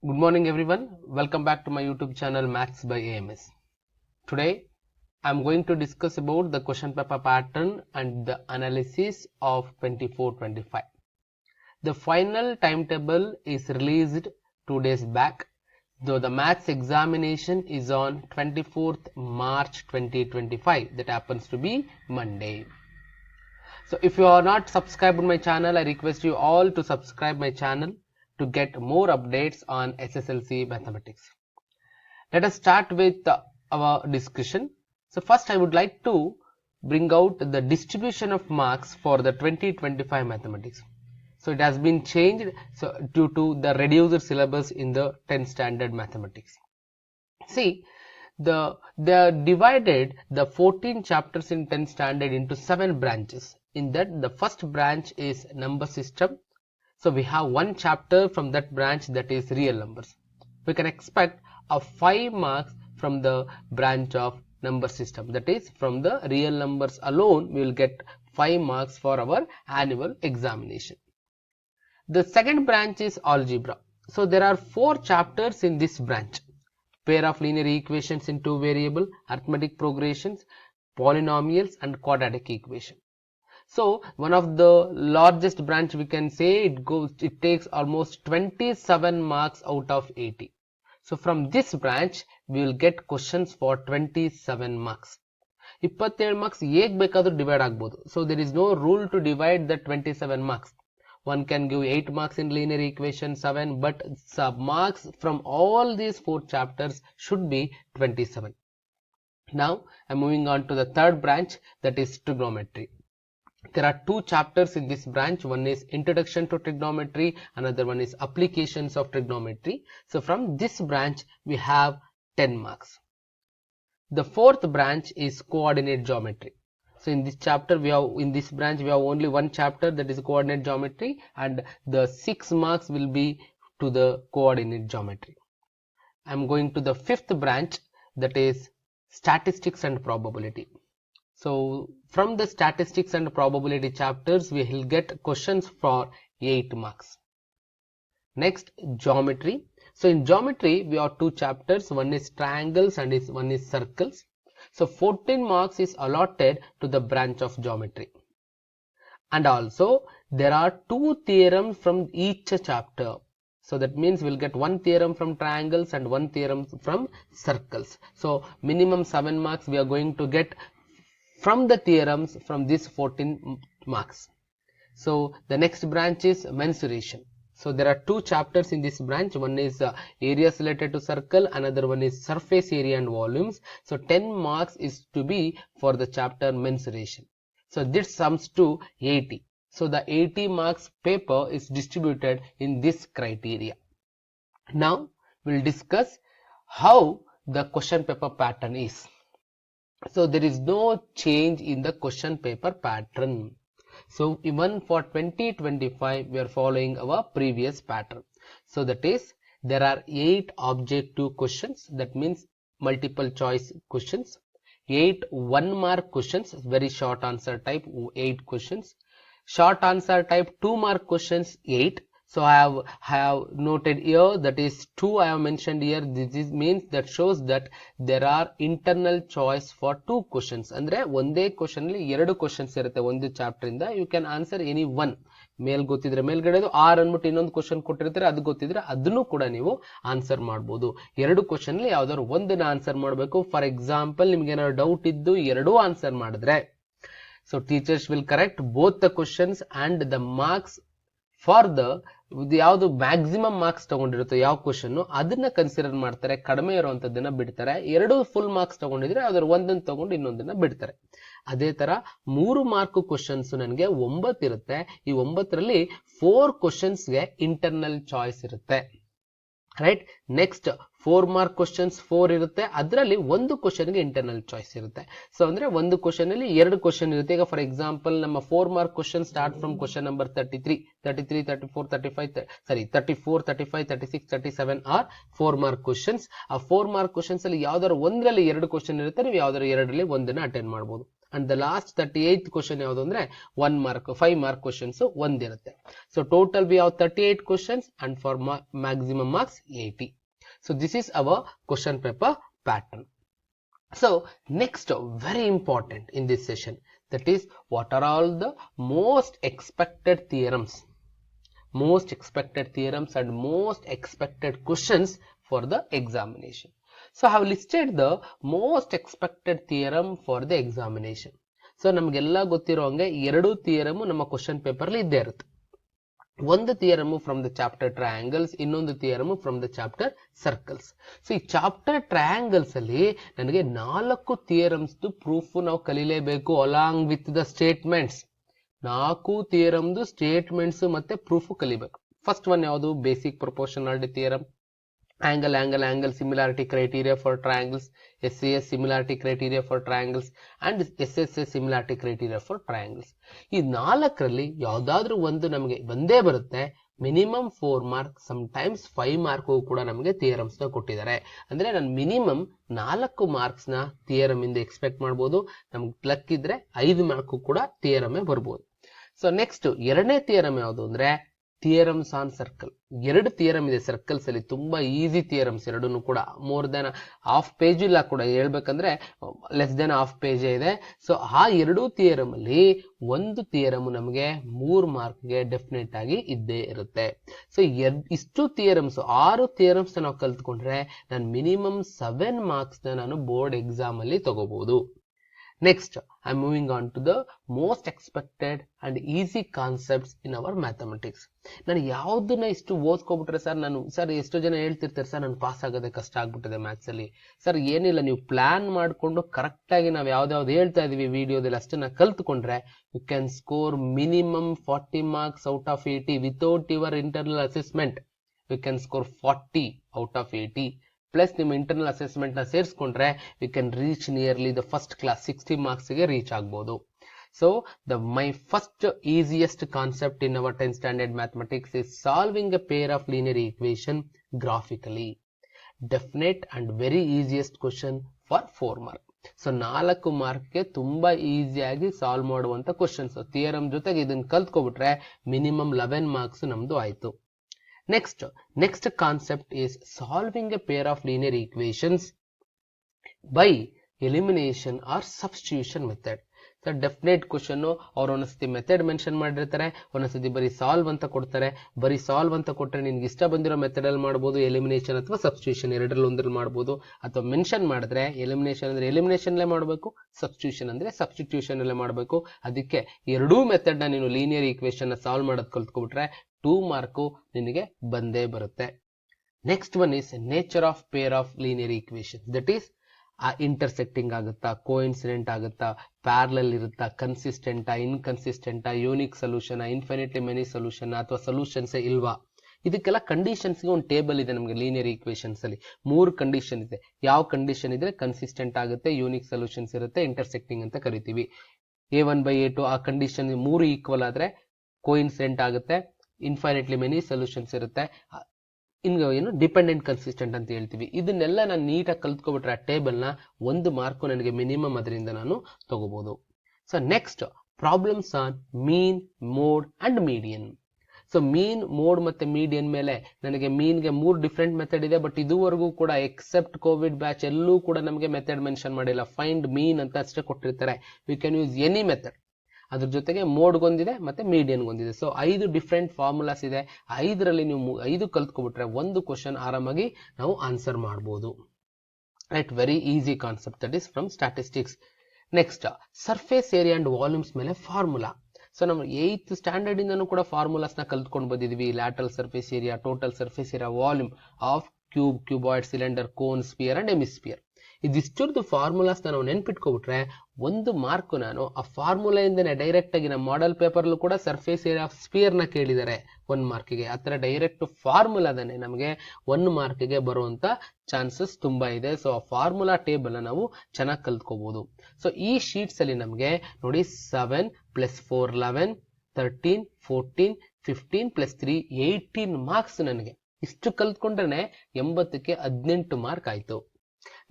Good morning everyone. Welcome back to my YouTube channel Maths by AMS. Today I am going to discuss about the question paper pattern and the analysis of 24-25. The final timetable is released 2 days back, though the maths examination is on 24th March 2025. That happens to be Monday. So if you are not subscribed to my channel, I request you all to subscribe my channel to get more updates on SSLC mathematics. Let us start with our discussion. So first I would like to bring out the distribution of marks for the 2025 mathematics. So it has been changed due to the reduced syllabus in the 10th standard mathematics. See, they divided the 14 chapters in 10th standard into 7 branches. In that, the first branch is number system. So we have one chapter from that branch, that is real numbers. We can expect a 5 marks from the branch of number system. That is, from the real numbers alone, we will get 5 marks for our annual examination. The second branch is algebra. So there are 4 chapters in this branch. Pair of linear equations in 2 variable, arithmetic progressions, polynomials and quadratic equation. So one of the largest branch we can say it takes almost 27 marks out of 80. So from this branch we will get questions for 27 marks. 27 marks ಹೇಗೆ ಬೇಕಾದರೂ divide ಆಗಬಹುದು. So there is no rule to divide the 27 marks. One can give 8 marks in linear equation, 7, but sub marks from all these 4 chapters should be 27. Now I am moving on to the third branch, that is trigonometry. There are 2 chapters in this branch. One is introduction to trigonometry, another one is applications of trigonometry. So from this branch we have 10 marks. The fourth branch is coordinate geometry. So in this branch we have only one chapter, that is coordinate geometry, and the 6 marks will be to the coordinate geometry. I am going to the fifth branch, that is statistics and probability. So from the statistics and probability chapters we will get questions for 8 marks. Next, geometry. So in geometry we have 2 chapters, one is triangles and one is circles. So 14 marks is allotted to the branch of geometry. And also there are 2 theorems from each chapter. So that means we'll get 1 theorem from triangles and 1 theorem from circles. So minimum 7 marks we are going to get from the theorems from these 14 marks. So the next branch is mensuration. So there are 2 chapters in this branch. One is areas related to circle, another one is surface area and volumes. So 10 marks is to be for the chapter mensuration. So this sums to 80. So the 80 marks paper is distributed in this criteria. Now we'll discuss how the question paper pattern is. So there is no change in the question paper pattern. So even for 2025 we are following our previous pattern. So that is, there are 8 objective questions, that means multiple choice questions, 8 1 mark questions, very short answer type 8 questions, short answer type 2 mark questions 8. So I have noted here, that is 2 I have mentioned here. This means that shows that there are internal choice for 2 questions. Andre ಒಂದೇ question ಅಲ್ಲಿ 2 questions ಇರುತ್ತೆ ಒಂದು chapter ಇಂದ. You can answer any one. ಮೇಲ್ ಗೊತ್ತಿದ್ರೆ ಮೇಲ್ಗಡೆದು, R ಅನ್ಬಿಟ್ಟು ಇನ್ನೊಂದು ಕ್ವೆಶ್ಚನ್ ಕೊಟ್ಟಿರ್ತಾರೆ, ಅದು ಗೊತ್ತಿದ್ರೆ ಅದನ್ನು ಕೂಡ ನೀವು ಆನ್ಸರ್ ಮಾಡಬಹುದು. 2 ಕ್ವೆಶ್ಚನ್ ಅಲ್ಲಿ ಯಾವ್ದಾದ್ರು ಒಂದನ್ನ ಆನ್ಸರ್ ಮಾಡಬೇಕು. ಫಾರ್ ಎಕ್ಸಾಂಪಲ್ ನಿಮ್ಗೆ ಏನಾದ್ರು ಡೌಟ್ ಇದ್ದು 2 ಆನ್ಸರ್ ಮಾಡಿದ್ರೆ, so teachers will correct both the questions and the marks for the ಯಾವುದು ಮ್ಯಾಕ್ಸಿಮಮ್ ಮಾರ್ಕ್ಸ್ ತಗೊಂಡಿರುತ್ತೋ ಯಾವ ಕ್ವಶನ್ ಅದನ್ನ ಕನ್ಸಿಡರ್ ಮಾಡ್ತಾರೆ, ಕಡಿಮೆ ಇರುವಂತದ್ದನ್ನ ಬಿಡ್ತಾರೆ. 2 ಫುಲ್ ಮಾರ್ಕ್ಸ್ ತಗೊಂಡಿದ್ರೆ ಅದರ ಒಂದನ್ನು ತಗೊಂಡು ಇನ್ನೊಂದನ್ನ ಬಿಡ್ತಾರೆ. ಅದೇ ತರ 3 ಮಾರ್ಕ್ ಕ್ವಶನ್ಸ್ ನನಗೆ 9 ಇರುತ್ತೆ. ಈ 9ರಲ್ಲಿ 4 ಕ್ವಶನ್ಸ್ ಗೆ ಇಂಟರ್ನಲ್ ಚಾಯ್ಸ್ ಇರುತ್ತೆ, ರೈಟ್. ನೆಕ್ಸ್ಟ್ 4 ಮಾರ್ಕ್ ಕ್ವಶನ್ಸ್ 4 ಇರುತ್ತೆ, ಅದರಲ್ಲಿ ಒಂದು ಕ್ವಶನ್ ಗೆ ಇಂಟರ್ನಲ್ ಚಾಯ್ಸ್ ಇರುತ್ತೆ. ಸೊ ಅಂದ್ರೆ ಒಂದು ಕ್ವಶನ್ ಅಲ್ಲಿ 2 ಕ್ವಶನ್ ಇರುತ್ತೆ. ಈಗ ಫಾರ್ ಎಕ್ಸಾಂಪಲ್ ನಮ್ಮ 4 mark question start from question number 33, 34, 35 36, 37 are 4 mark questions. ಆ 4 ಮಾರ್ಕ್ ಕ್ವಶನ್ಸ್ ಅಲ್ಲಿ ಯಾವ್ದಾದ್ರು ಒಂದರಲ್ಲಿ 2 ಕ್ವಶನ್ ಇರುತ್ತೆ, ನೀವು ಯಾವ್ದಾದ್ರು 2ರಲ್ಲಿ ಒಂದನ್ನ ಅಟೆಂಡ್ ಮಾಡಬಹುದು. And the last 38th question ಯಾವುದು ಅಂದ್ರೆ 1 ಮಾರ್ಕ್ 5 ಮಾರ್ಕ್ ಕ್ವಶನ್ಸ್ ಒಂದಿರುತ್ತೆ. So total we have 38 questions and for maximum marks 80. So this is our question paper pattern. So next, very important in this session, that is what are all the most expected theorems and most expected questions for the examination. So I have listed the most expected theorem for the examination. So ನಮಗೆಲ್ಲ ಗೊತ್ತಿರೋ ಹಂಗೆ ಎರಡು theorem ನಮ್ಮ question paper ಅಲ್ಲಿ ಇದ್ದೇ ಇರುತ್ತೆ. ಒಂದು theorem from the chapter triangles, ಇನ್ನೊಂದು theorem from the chapter circles. So ಈ ಚಾಪ್ಟರ್ ಟ್ರಯಾಂಗಲ್ಸ್ ಅಲ್ಲಿ ನನಗೆ 4 ಥಿಯರಮ್ಸ್ ಪ್ರೂಫ್ ನಾವು ಕಲಿಲೇಬೇಕು ಅಲಾಂಗ್ ವಿತ್ ದ ಸ್ಟೇಟ್ಮೆಂಟ್ಸ್. 4 ಥಿಯರಮ್ದು ಸ್ಟೇಟ್ಮೆಂಟ್ಸ್ ಮತ್ತೆ ಪ್ರೂಫ್ ಕಲಿಬೇಕು. ಫಸ್ಟ್ ಒನ್ ಯಾವುದು? Basic proportionality theorem, angle similarity criteria for triangles, SAS similarity criteria for triangles and SSA similarity criteria for triangles. ಈ 4ರಲ್ಲಿ ಯಾವ್ದಾದ್ರೂ ಒಂದು ನಮಗೆ ಬಂದೇ ಬರುತ್ತೆ. ಮಿನಿಮಮ್ 4 ಮಾರ್ಕ್, ಸಮಟೈಮ್ಸ್ 5 ಮಾರ್ಕ್ ಕೂಡ ನಮಗೆ ಥಿಯರಮ್ಸ್ ನ ಕೊಟ್ಟಿದ್ದಾರೆ. ಅಂದ್ರೆ ನಾನು ಮಿನಿಮಮ್ 4 ಮಾರ್ಕ್ಸ್ ನ ಥಿಯರಮ್ ಇಂದ ಎಕ್ಸ್ಪೆಕ್ಟ್ ಮಾಡಬಹುದು. ನಮ್ಗೆ ಲಕ್ ಇದ್ರೆ 5 ಮಾರ್ಕ್ ಕೂಡ ಥಿಯರಮ್ ಬರಬಹುದು. ಸೊ ನೆಕ್ಸ್ಟ್ ಎರಡನೇ ಥಿಯರಮ್ ಯಾವುದು ಅಂದ್ರೆ ಥಿಯರಮ್ಸ್ ಆನ್ ಸರ್ಕಲ್. 2 ಥಿಯರಮ್ ಇದೆ ಸರ್ಕಲ್ಸ್ ಅಲ್ಲಿ, ತುಂಬಾ ಈಸಿ ಥಿಯರಮ್ಸ್ ಎರಡೂ ಕೂಡ. ಮೋರ್ ದೆನ್ ಹಾಫ್ ಪೇಜ್ ಇಲ್ಲ ಕೂಡ, ಹೇಳ್ಬೇಕಂದ್ರೆ ಲೆಸ್ ದೆನ್ ಹಾಫ್ ಪೇಜ್ ಇದೆ. ಸೊ ಆ 2 ಥಿಯರಮ್ ಅಲ್ಲಿ ಒಂದು ಥಿಯರಮ್ ನಮಗೆ 3 ಮಾರ್ಕ್ಗೆ ಡೆಫಿನೆಟ್ ಆಗಿ ಇದ್ದೇ ಇರುತ್ತೆ. ಸೊ ಇಷ್ಟು ಥಿಯರಮ್ಸ್ 6 ಥಿಯರಮ್ಸ್ ನಾವು ಕಲ್ತ್ಕೊಂಡ್ರೆ ನಾನು ಮಿನಿಮಮ್ 7 ಮಾರ್ಕ್ಸ್ ನಾನು ಬೋರ್ಡ್ ಎಕ್ಸಾಮ್ ಅಲ್ಲಿ ತಗೋಬಹುದು. Next, I am moving on to the most expected and easy concepts in our mathematics. ನಾನು ಯಾವ್ದನ್ನ ಇಷ್ಟು ಓದ್ಕೊಬಿಟ್ರೆ ಸರ್ ಎಷ್ಟೋ ಜನ ಹೇಳ್ತಿರ್ತಾರೆ ಸರ್ ನಾನು ಪಾಸ್ ಆಗೋದೇ ಕಷ್ಟ ಆಗ್ಬಿಟ್ಟಿದೆ ಮ್ಯಾಥ್ಸ್ ಅಲ್ಲಿ. ಸರ್ ಏನಿಲ್ಲ, ನೀವು ಪ್ಲಾನ್ ಮಾಡ್ಕೊಂಡು ಕರೆಕ್ಟ್ ಆಗಿ ನಾವು ಯಾವ್ದಾವ್ದು ಹೇಳ್ತಾ ಇದೀವಿ ವಿಡಿಯೋದಲ್ಲಿ ಅಷ್ಟನ್ನ ಕಲ್ತ್ಕೊಂಡ್ರೆ you can score minimum 40 marks out of 80 without your internal assessment. You can score 40 out of 80. Plus ನಿಮ್ಮ ಇಂಟರ್ನಲ್ ಅಸೆಸ್ಮೆಂಟ್ ನ ಸೇರಿಸ್ಕೊಂಡ್ರೆ we can reach nearly the first class 60 marks ಗೆ ರೀಚ್ ಆಗ್ಬಹುದು. So my first easiest concept in our 10th standard mathematics is solving a pair of linear equation graphically. Definite and very easiest question for 4 mark. So 4 ಮಾರ್ಕ್ಗೆ ತುಂಬಾ ಈಸಿಯಾಗಿ solve ಮಾಡುವಂತ questions. Theorem ಜೊತೆಗೆ ಇದನ್ನ ಕಲ್ತ್ಕೊಬಿಟ್ರೆ minimum 11 marks ನಮ್ದು ಆಯ್ತು. Next concept is solving a pair of linear equations by elimination or substitution method. So definite question ಅವ್ರು ಒಂದ್ಸತಿ method mention ಮಾಡಿರ್ತಾರೆ, ಒಂದೊಂದ್ಸತಿ ಬರೀ ಸಾಲ್ವ್ ಅಂತ ಕೊಡ್ತಾರೆ. ಬರೀ ಸಾಲ್ವ್ ಅಂತ ಕೊಟ್ಟರೆ ನಿನ್ಗೆ ಇಷ್ಟ ಬಂದಿರೋ ಮೆಥಡ್ ಅಲ್ಲಿ ಮಾಡಬಹುದು, ಎಲಿಮಿನೇಷನ್ ಅಥವಾ ಸಬ್ಸ್ಟಿಟ್ಯೂಷನ್ ಎರಡರಲ್ಲಿ ಒಂದ್ರಲ್ಲಿ ಮಾಡಬಹುದು. ಅಥವಾ ಮೆನ್ಷನ್ ಮಾಡಿದ್ರೆ ಎಲಿಮಿನೇಷನ್ ಅಂದ್ರೆ ಎಲಿಮಿನೇಷನ್ ಅಲ್ಲೇ ಮಾಡಬೇಕು, ಸಬ್ಸ್ಟಿಟ್ಯೂಷನ್ ಅಂದ್ರೆ ಸಬ್ಸ್ಟಿಟ್ಯೂಷನ್ ಅಲ್ಲೇ ಮಾಡಬೇಕು. ಅದಕ್ಕೆ ಎರಡೂ ಮೆಥಡ್ ನ ನೀನು ಲೀನಿಯರ್ ಈಕ್ವೇಶನ್ ಸಾಲ್ವ್ ಮಾಡೋದ್ ಕಲ್ತ್ಕೊಬಿಟ್ರೆ 2 ಮಾರ್ಕು ನಿನಗೆ ಬಂದೇ ಬರುತ್ತೆ. Next one is nature of pair of linear equation. That is intersecting ಆಗುತ್ತಾ, ಕೋಇನ್ಸಿಡೆಂಟ್ ಆಗುತ್ತಾ, ಪ್ಯಾರಲಲ್ ಇರುತ್ತಾ, ಕನ್ಸಿಸ್ಟೆಂಟಾ, ಇನ್ಕನ್ಸಿಸ್ಟೆಂಟಾ, unique solution, infinitely many solution ಅಥವಾ ಸೊಲ್ಯೂಷನ್ಸ್ ಇಲ್ವಾ? ಇದಕ್ಕೆಲ್ಲ ಕಂಡೀಷನ್ಸ್ಗೆ ಒಂದು ಟೇಬಲ್ ಇದೆ ನಮಗೆ ಲೀನಿಯರ್ ಈಕ್ವೇಶನ್ಸ್ ಅಲ್ಲಿ. 3 ಕಂಡೀಷನ್ ಇದೆ. ಯಾವ ಕಂಡೀಷನ್ ಇದ್ರೆ ಕನ್ಸಿಸ್ಟೆಂಟ್ ಆಗುತ್ತೆ, ಯೂನಿಕ್ ಸೊಲ್ಯೂಷನ್ಸ್ ಇರುತ್ತೆ, ಇಂಟರ್ಸೆಕ್ಟಿಂಗ್ ಅಂತ ಕರಿತೀವಿ. A1/A2 ಆ ಕಂಡೀಷನ್ 3 ಈಕ್ವಲ್ ಆದ್ರೆ ಕೋಇನ್ಸಿಡೆಂಟ್ ಆಗುತ್ತೆ, ಇನ್ಫೈನೈಟ್ಲಿ ಮೆನಿ ಸೊಲ್ಯೂಷನ್ಸ್ ಇರುತ್ತೆ, ಏನು ಡಿಪೆಂಡೆಂಟ್ ಕನ್ಸಿಸ್ಟೆಂಟ್ ಅಂತ ಹೇಳ್ತೀವಿ. ಇದನ್ನೆಲ್ಲ ನಾನು ನೀಟಾಗಿ ಕಲ್ತ್ಕೊಬಿಟ್ರೆ ಆ ಟೇಬಲ್ ನ 1 ಮಾರ್ಕ್ ನನಗೆ ಮಿನಿಮಮ್ ಅದರಿಂದ ನಾನು ತಗೋಬಹುದು. So next problems on mean, mode and median. So mean, mode ಮತ್ತೆ ಮೀಡಿಯನ್ ಮೇಲೆ ನನಗೆ ಮೀನ್ಗೆ 3 ಡಿಫ್ರೆಂಟ್ ಮೆಥಡ್ ಇದೆ. ಬಟ್ ಇದುವರೆಗೂ ಕೂಡ ಎಕ್ಸೆಪ್ಟ್ ಕೋವಿಡ್ ಬ್ಯಾಚ್ ಎಲ್ಲೂ ಕೂಡ ನಮಗೆ ಮೆಥಡ್ ಮೆನ್ಷನ್ ಮಾಡಿಲ್ಲ. ಫೈಂಡ್ ಮೀನ್ ಅಂತ ಅಷ್ಟೇ ಕೊಟ್ಟಿರ್ತಾರೆ. We can use any method. ಅದ್ರ ಜೊತೆಗೆ ಮೋಡ್ ಗೊಂದಿದೆ ಮತ್ತೆ ಮೀಡಿಯನ್ ಗೊಂದಿದೆ. ಸೊ 5 ಡಿಫ್ರೆಂಟ್ ಫಾರ್ಮುಲಾಸ್ ಇದೆ. 5ರಲ್ಲಿ ನೀವು 5 ಕಲ್ತ್ಕೊಬಿಟ್ರೆ ಒಂದು ಕ್ವಶನ್ ಆರಾಮಾಗಿ ನಾವು ಆನ್ಸರ್ ಮಾಡಬಹುದು. Right, very easy concept. That is from statistics. Next surface area and volumes ಮೇಲೆ ಫಾರ್ಮುಲಾ. ಸೊ ನಾವು 8th ಸ್ಟ್ಯಾಂಡರ್ಡ್ ಇಂದನೂ ಕೂಡ ಫಾರ್ಮುಲಾಸ್ ನ ಕಲ್ತ್ಕೊಂಡು ಬಂದಿದೀವಿ. Lateral surface area, total surface area, volume of cube, cuboid, cylinder, cone, sphere and hemisphere. ಇದಿಷ್ಟುದ್ದು formulas ನಾವು ನೆನ್ಪಿಟ್ಕೊಬಿಟ್ರೆ 1 ಮಾರ್ಕ್ ನಾನು ಆ ಫಾರ್ಮುಲಾ ಇಂದನೇ ಡೈರೆಕ್ಟ್ ಆಗಿ ನಮ್ಮ ಮಾಡೆಲ್ ಪೇಪರ್ ಕೂಡ ಸರ್ಫೇಸ್ ಏರಿಯಾ ಆಫ್ ಸ್ಪಿಯರ್ ನ ಕೇಳಿದ್ದಾರೆ 1 ಮಾರ್ಕ್ಗೆ. ಆ ತರ ಡೈರೆಕ್ಟ್ ಫಾರ್ಮುಲಾದನೆ ನಮಗೆ 1 ಮಾರ್ಕ್ಗೆ ಬರುವಂತ ಚಾನ್ಸಸ್ ತುಂಬಾ ಇದೆ. ಸೊ ಆ ಫಾರ್ಮುಲಾ ಟೇಬಲ್ ನಾವು ಚೆನ್ನಾಗಿ ಕಲ್ತ್ಕೋಬಹುದು. ಸೊ ಈ ಶೀಟ್ಸ್ ಅಲ್ಲಿ ನಮಗೆ ನೋಡಿ 7 + 4 11, 13, 14, 15 + 3 18 ಮಾರ್ಕ್ಸ್. ನನಗೆ ಇಷ್ಟು ಕಲ್ತ್ಕೊಂಡ್ರೆ 80ಕ್ಕೆ 18 ಮಾರ್ಕ್ ಆಯ್ತು.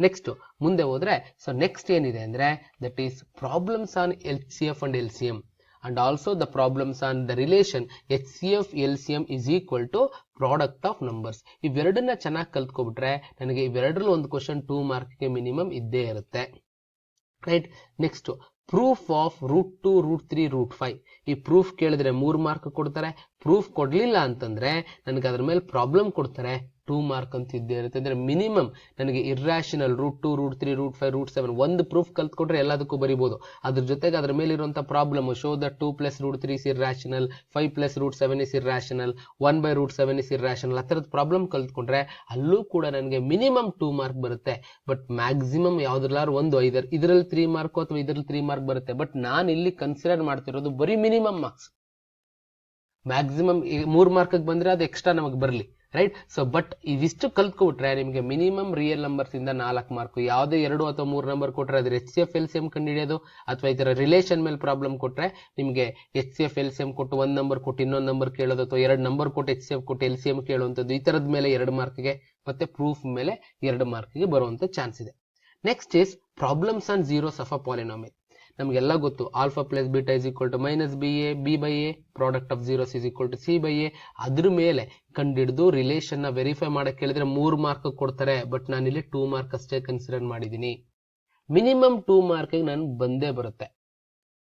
ನೆಕ್ಸ್ಟ್ ಮುಂದೆ ಹೋದ್ರೆ ಸೊ ನೆಕ್ಸ್ಟ್ ಏನಿದೆ ಅಂದ್ರೆ that is problems on HCF and LCM and also the problems on the relation HCF LCM is equal to product of numbers. ಇವೆರಡನ್ನ ಚೆನ್ನಾಗಿ ಕಲ್ತ್ಕೊಬಿಟ್ರೆ ನನಗೆ ಇವೆರಡರಲ್ಲಿ ಒಂದು ಕ್ವಶನ್ 2 ಮಾರ್ಕ್ಗೆ ಮಿನಿಮಮ್ ಇದ್ದೇ ಇರುತ್ತೆ. ರೈಟ್. Next proof of √2 √3 √5. ಈ ಪ್ರೂಫ್ ಕೇಳಿದ್ರೆ 3 mark ಕೊಡ್ತಾರೆ. ಪ್ರೂಫ್ ಕೊಡ್ಲಿಲ್ಲ ಅಂತಂದ್ರೆ ನನಗೆ ಅದ್ರ ಮೇಲೆ ಪ್ರಾಬ್ಲಮ್ ಕೊಡ್ತಾರೆ, 2 ಮಾರ್ಕ್ ಅಂತ ಇದ್ದೇ ಇರುತ್ತೆ. ಅಂದ್ರೆ ಮಿನಿಮಮ್ ನನಗೆ ಇರ್ರಾಷನಲ್ √2 √3 √5 √7 ಒಂದು ಪ್ರೂಫ್ ಕಲ್ತ್ಕೊಟ್ರೆ ಎಲ್ಲದಕ್ಕೂ ಬರಿಬಹುದು. ಅದ್ರ ಜೊತೆಗೆ ಅದ್ರ ಮೇಲೆ ಇರುವಂತ problem show that 2 + √3 is irrational, 5 + √7 is irrational, 1/√7 is irrational. ಆ ತರದ ಪ್ರಾಬ್ಲಮ್ ಕಲ್ತ್ಕೊಂಡ್ರೆ ಅಲ್ಲೂ ಕೂಡ ನನಗೆ ಮಿನಿಮಮ್ 2 ಮಾರ್ಕ್ ಬರುತ್ತೆ. ಬಟ್ ಮ್ಯಾಕ್ಸಿಮಮ್ ಯಾವ್ದ್ರಲ್ಲಾರು ಒಂದು ಇದರಲ್ಲಿ 3 ಮಾರ್ಕ್ ಅಥವಾ ಇದರಲ್ಲಿ 3 ಮಾರ್ಕ್ ಬರುತ್ತೆ. ಬಟ್ ನಾನು ಇಲ್ಲಿ ಕನ್ಸಿಡರ್ ಮಾಡ್ತಿರೋದು ಬರೀ ಮಿನಿಮಮ್ ಮಾರ್ಕ್ಸ್. ಮ್ಯಾಕ್ಸಿಮಮ್ 3 ಮಾರ್ಕ್ ಬಂದ್ರೆ ಅದು ಎಕ್ಸ್ಟ್ರಾ ನಮಗೆ ಬರಲಿ. ರೈಟ್. ಸೊ ಬಟ್ ಇವಿಷ್ಟು ಕಲ್ತ್ಕೊಬಿಟ್ರೆ ನಿಮಗೆ ಮಿನಿಮಮ್ ರಿಯಲ್ ನಂಬರ್ಸ್ ಇಂದ 4 ಮಾರ್ಕ್. ಯಾವುದೇ 2 ಅಥವಾ 3 ನಂಬರ್ ಕೊಟ್ರೆ ಅದ್ರ HCF LCM ಕಂಡುಹಿಡಿಯೋದು, ಅಥವಾ ಈ ತರ ರಿಲೇಷನ್ ಮೇಲೆ ಪ್ರಾಬ್ಲಮ್ ಕೊಟ್ರೆ ನಿಮಗೆ HCF LCM ಕೊಟ್ಟು 1 ನಂಬರ್ ಕೊಟ್ಟು ಇನ್ನೊಂದು ನಂಬರ್ ಕೇಳೋದು, ಅಥವಾ 2 ನಂಬರ್ ಕೊಟ್ಟು HCF ಕೊಟ್ಟು LCM ಕೇಳುವಂಥದ್ದು, ಈ ತರದ ಮೇಲೆ 2 ಮಾರ್ಕ್ಗೆ ಮತ್ತೆ ಪ್ರೂಫ್ ಮೇಲೆ 2 ಮಾರ್ಕ್ಗೆ ಬರುವಂತ ಚಾನ್ಸ್ ಇದೆ. Next is problems on zeros of a polynomial. ನಮಗೆಲ್ಲ ಗೊತ್ತು alpha plus beta is equal to -BA, B/A, product of zeros is equal to C/A. ಅದ್ರ ಮೇಲೆ ಕಂಡಿಡಿದು ರಿಲೇಷನ್ ನ ವೆರಿಫೈ ಮಾಡಕ್ ಕೇಳಿದ್ರೆ 3 ಮಾರ್ಕ್ ಕೊಡ್ತಾರೆ. ಬಟ್ ನಾನು ಇಲ್ಲಿ 2 ಮಾರ್ಕ್ ಅಷ್ಟೇ ಕನ್ಸಿಡರ್ ಮಾಡಿದೀನಿ. ಮಿನಿಮಮ್ 2 ಮಾರ್ಕ್ ನಾನು ಬಂದೇ ಬರುತ್ತೆ.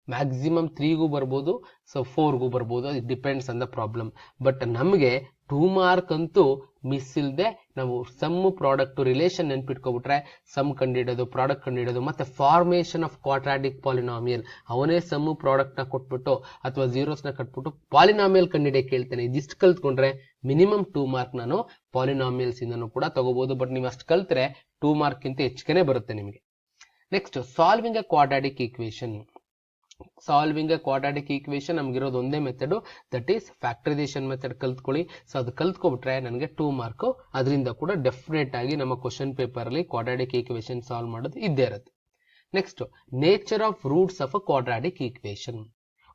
ಮ್ಯಾಕ್ಸಿಮಮ್ 3ಗೂ ಬರ್ಬೋದು, ಸೊ 4ಗೂ ಬರ್ಬೋದು. It depends on the problem. But ನಮಗೆ 2 ಮಾರ್ಕ್ ಅಂತೂ ಮಿಸ್ ಇಲ್ಲದೆ ನಾವು ಸಮ್ ಪ್ರಾಡಕ್ಟ್ ರಿಲೇಷನ್ ನೆನ್ಪಿಟ್ಕೊಬಿಟ್ರೆ ಸಮ್ ಕಂಡಿಡೋದು, ಪ್ರಾಡಕ್ಟ್ ಕಂಡಿಡೋದು, ಮತ್ತೆ ಫಾರ್ಮೇಶನ್ ಆಫ್ ಕ್ವಾಡ್ರಾಟಿಕ್ ಪಾಲಿನಾಮಿಯಲ್, ಅವನೇ ಸಮ್ ಪ್ರಾಡಕ್ಟ್ ನ ಕೊಟ್ಬಿಟ್ಟು ಅಥವಾ zeros ನ ಕಟ್ಬಿಟ್ಟು ಪಾಲಿನಾಮಿಯಲ್ ಕಂಡಿಡಿಯಕ್ಕೆ ಹೇಳ್ತೇನೆ. ಇದಿಷ್ಟು ಕಲ್ತ್ಕೊಂಡ್ರೆ ಮಿನಿಮಮ್ 2 ಮಾರ್ಕ್ ನಾನು ಪಾಲಿನಾಮಿಯಲ್ಸ್ ಇಂದನೂ ಕೂಡ ತಗೋಬಹುದು. ಬಟ್ ನೀವು ಅಷ್ಟು ಕಲ್ತ್ರೆ 2 ಮಾರ್ಕ್ ಗಿಂತ ಹೆಚ್ಚಿಗೆ ಬರುತ್ತೆ ನಿಮಗೆ. Next solving a quadratic equation. Solving a quadratic equation ನಮ್ಗಿರೋದು ಒಂದೇ method, that is factorisation method ಕಲ್ತ್ಕೊಳ್ಳಿ. ಸೊ ಅದು ಕಲ್ತ್ಕೊಬಿಟ್ರೆ ನನಗೆ 2 ಮಾರ್ಕ್ ಅದರಿಂದ ಕೂಡ ಡೆಫಿನೆಟ್ ಆಗಿ ನಮ್ಮ ಕ್ವಶನ್ ಪೇಪರ್ ಅಲ್ಲಿ ಕ್ವಾಡ್ರಾಟಿಕ್ ಈಕ್ವೇಶನ್ ಸಾಲ್ವ್ ಮಾಡೋದು ಇದ್ದೇ ಇರುತ್ತೆ. Next nature of roots of a quadratic equation.